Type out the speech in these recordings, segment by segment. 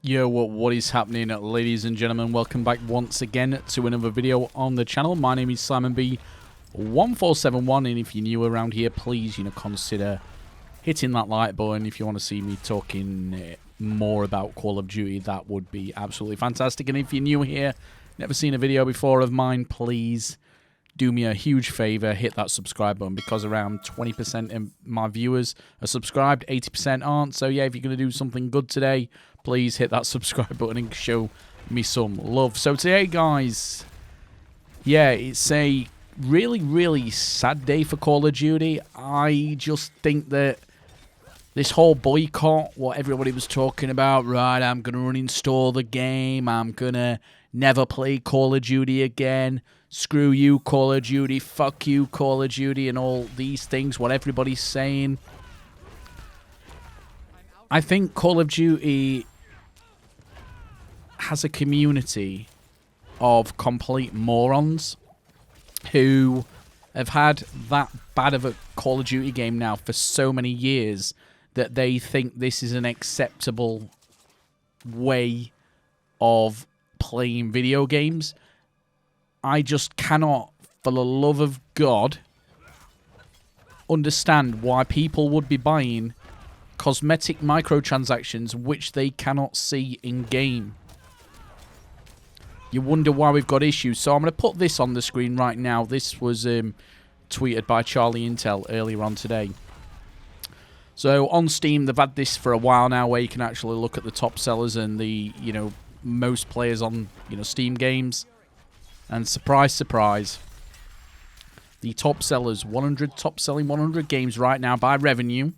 Yo, what is happening, ladies and gentlemen? Welcome back once again to another video on the channel. My name is Simon B1471, and if you're new around here, please, consider hitting that like button. If you want to see me talking more about Call of Duty, that would be absolutely fantastic. And if you're new here, never seen a video before of mine, please do me a huge favor, hit that subscribe button, because around 20% of my viewers are subscribed, 80% aren't. So yeah, if you're going to do something good today, please hit that subscribe button and show me some love. So today, guys, yeah, it's a really sad day for Call of Duty. I just think that this whole boycott, what everybody was talking about, right, I'm going to uninstall the game, I'm going to never play Call of Duty again, screw you, Call of Duty, fuck you, Call of Duty, and all these things, what everybody's saying. I think Call of Duty has a community of complete morons who have had that bad of a Call of Duty game now for so many years that they think this is an acceptable way of playing video games. I just cannot, for the love of God, understand why people would be buying cosmetic microtransactions which they cannot see in-game. You wonder why we've got issues. So I'm going to put this on the screen right now. This was tweeted by Charlie Intel earlier on today. So on Steam, they've had this for a while now, where you can actually look at the top sellers and the, most players on, Steam games. And surprise, surprise, the top sellers, top selling 100 games right now by revenue.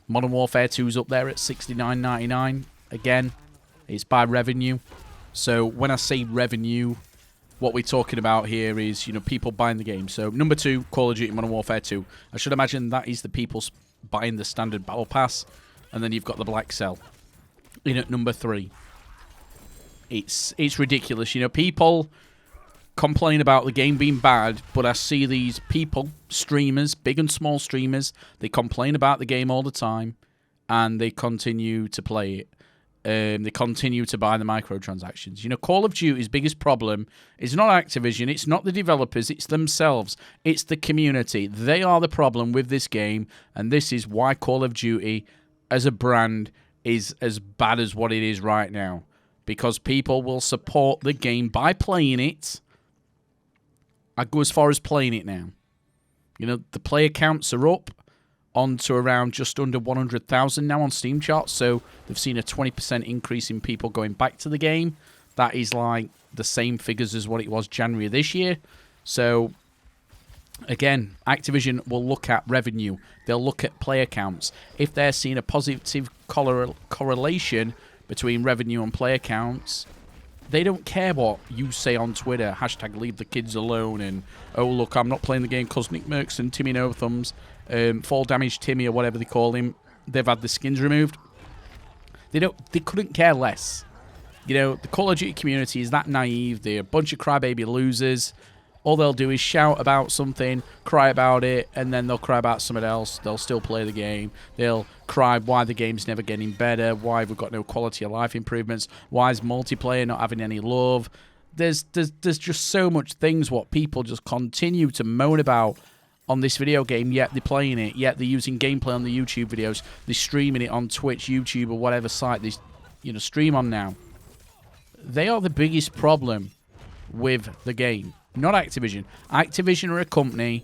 Modern Warfare 2's up there at $69.99. Again, it's by revenue. So when I say revenue, what we're talking about here is, people buying the game. So number 2, Call of Duty Modern Warfare 2. I should imagine that is the people buying the standard battle pass, and then you've got the black cell in at number 3. It's ridiculous. People complain about the game being bad, but I see these people, streamers, big and small streamers, they complain about the game all the time, and they continue to play it. They continue to buy the microtransactions. Call of Duty's biggest problem is not Activision, it's not the developers, it's themselves. It's the community. They are the problem with this game, and this is why Call of Duty as a brand is as bad as what it is right now. Because people will support the game by playing it. I go as far as playing it now. The player counts are up on to around just under 100,000 now on Steam charts, so they've seen a 20% increase in people going back to the game. That is like the same figures as what it was January of this year. So again, Activision will look at revenue. They'll look at player counts. If they're seeing a positive correlation between revenue and player counts, they don't care what you say on Twitter, hashtag leave the kids alone, and oh look, I'm not playing the game because Nick Merckx and Timmy No Thumbs, Fall Damage Timmy or whatever they call him, they've had the skins removed. They couldn't care less. The Call of Duty community is that naive. They're a bunch of crybaby losers. All they'll do is shout about something, cry about it, and then they'll cry about something else. They'll still play the game. They'll cry why the game's never getting better, why we've got no quality of life improvements, why is multiplayer not having any love. There's just so much things what people just continue to moan about on this video game, yet they're playing it, yet they're using gameplay on the YouTube videos, they're streaming it on Twitch, YouTube, or whatever site they stream on now. They are the biggest problem with the game. Not Activision. Activision are a company.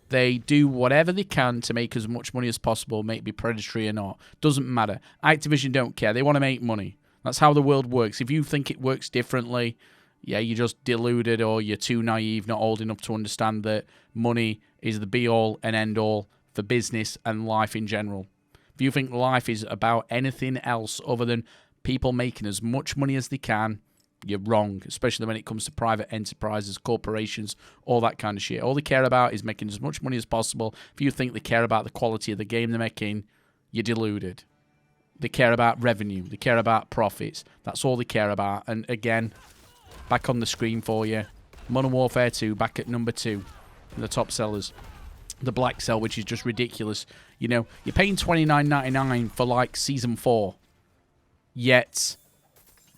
They do whatever they can to make as much money as possible, may it be predatory or not. Doesn't matter. Activision don't care. They want to make money. That's how the world works. If you think it works differently, yeah, you're just deluded, or you're too naive, not old enough to understand that money is the be-all and end-all for business and life in general. If you think life is about anything else other than people making as much money as they can, you're wrong, especially when it comes to private enterprises, corporations, all that kind of shit. All they care about is making as much money as possible. If you think they care about the quality of the game they're making, you're deluded. They care about revenue. They care about profits. That's all they care about. And again, back on the screen for you, Modern Warfare 2 back at number 2 in the top sellers. The black cell, which is just ridiculous. You're paying $29.99 for like Season 4. Yet,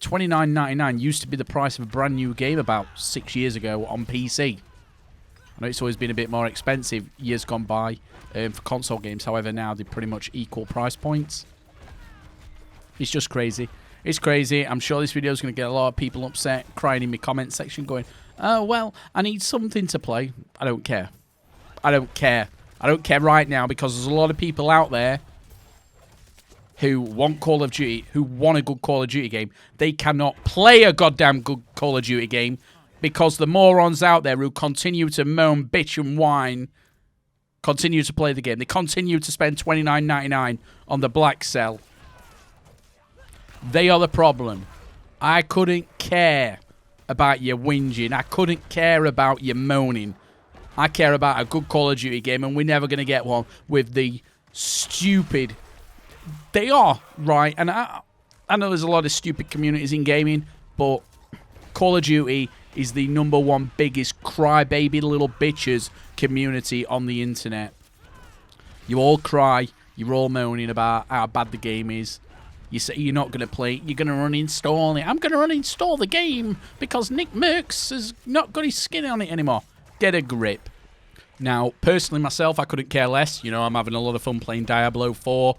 $29.99 used to be the price of a brand new game about 6 years ago on PC. I know it's always been a bit more expensive years gone by for console games. However, now they're pretty much equal price points. It's just crazy. It's crazy. I'm sure this video is going to get a lot of people upset, crying in my comment section going, oh, well, I need something to play. I don't care. I don't care. I don't care right now because there's a lot of people out there who want Call of Duty, who want a good Call of Duty game. They cannot play a goddamn good Call of Duty game because the morons out there who continue to moan, bitch, and whine continue to play the game. They continue to spend $29.99 on the black cell. They are the problem. I couldn't care about your whinging. I couldn't care about your moaning. I care about a good Call of Duty game, and we're never going to get one with the stupid... They are, right? And I know there's a lot of stupid communities in gaming, but Call of Duty is the #1 biggest crybaby little bitches community on the internet. You all cry. You're all moaning about how bad the game is. You say you're not going to play it. You're going to uninstall it. I'm going to uninstall the game because Nick Merckx has not got his skin on it anymore. Get a grip. Now, personally, myself, I couldn't care less. You know, I'm having a lot of fun playing Diablo 4.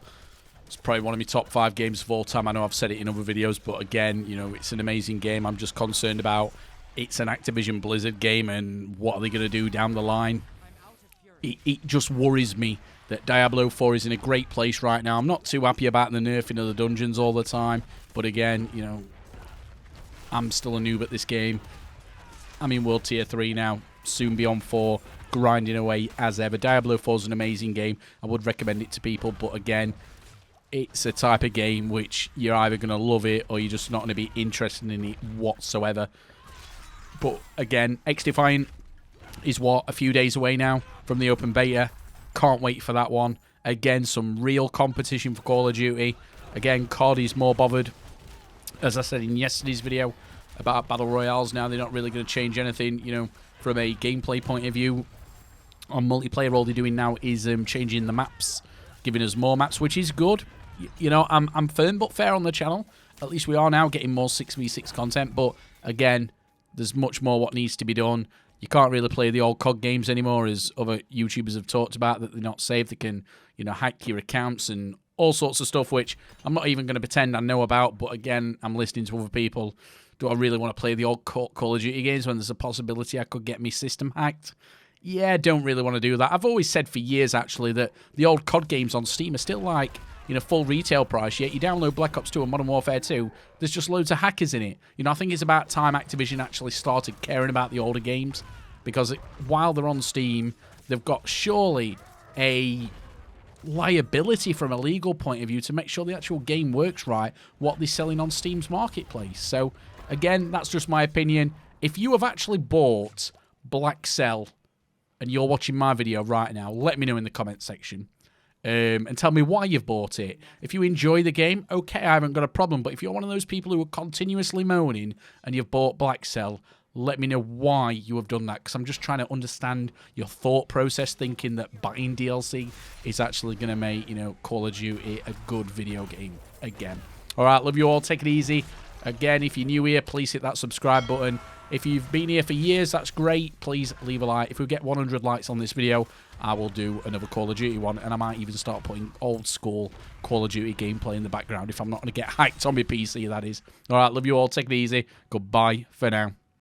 It's probably one of my top 5 games of all time. I know I've said it in other videos, but again, you know, it's an amazing game. I'm just concerned about it's an Activision Blizzard game and what are they going to do down the line. It just worries me that Diablo 4 is in a great place right now. I'm not too happy about the nerfing of the dungeons all the time. But again, you know, I'm still a noob at this game. I'm in World Tier 3 now, soon beyond 4, grinding away as ever. Diablo 4 is an amazing game. I would recommend it to people, but again, it's a type of game which you're either going to love it or you're just not going to be interested in it whatsoever. But again, XDefiant is what, a few days away now from the open beta. Can't wait for that one. Again, some real competition for Call of Duty. Again, COD is more bothered, as I said in yesterday's video, about Battle Royales. Now they're not really going to change anything, you know, from a gameplay point of view. On multiplayer, all they're doing now is changing the maps, giving us more maps, which is good. You know, I'm firm but fair on the channel. At least we are now getting more 6v6 content. But again, there's much more what needs to be done. You can't really play the old COD games anymore, as other YouTubers have talked about, that they're not safe. They can, you know, hack your accounts and all sorts of stuff, which I'm not even going to pretend I know about. But again, I'm listening to other people. Do I really want to play the old Call of Duty games when there's a possibility I could get my system hacked? Yeah, don't really want to do that. I've always said for years, actually, that the old COD games on Steam are still like, you know, full retail price, yet you download Black Ops 2 and Modern Warfare 2, there's just loads of hackers in it. You know, I think it's about time Activision actually started caring about the older games, because while they're on Steam, they've got surely a liability from a legal point of view to make sure the actual game works right, what they're selling on Steam's marketplace. So, again, that's just my opinion. If you have actually bought Black Cell and you're watching my video right now, let me know in the comment section. And tell me why you've bought it. If you enjoy the game, okay, I haven't got a problem. But if you're one of those people who are continuously moaning and you've bought Black Cell, let me know why you have done that. Because I'm just trying to understand your thought process, thinking that buying DLC is actually going to make, you know, Call of Duty a good video game again. All right, love you all. Take it easy. Again, if you're new here, please hit that subscribe button. If you've been here for years, that's great. Please leave a like. If we get 100 likes on this video, I will do another Call of Duty one, and I might even start putting old school Call of Duty gameplay in the background if I'm not going to get hacked on my PC, that is. All right, love you all. Take it easy. Goodbye for now.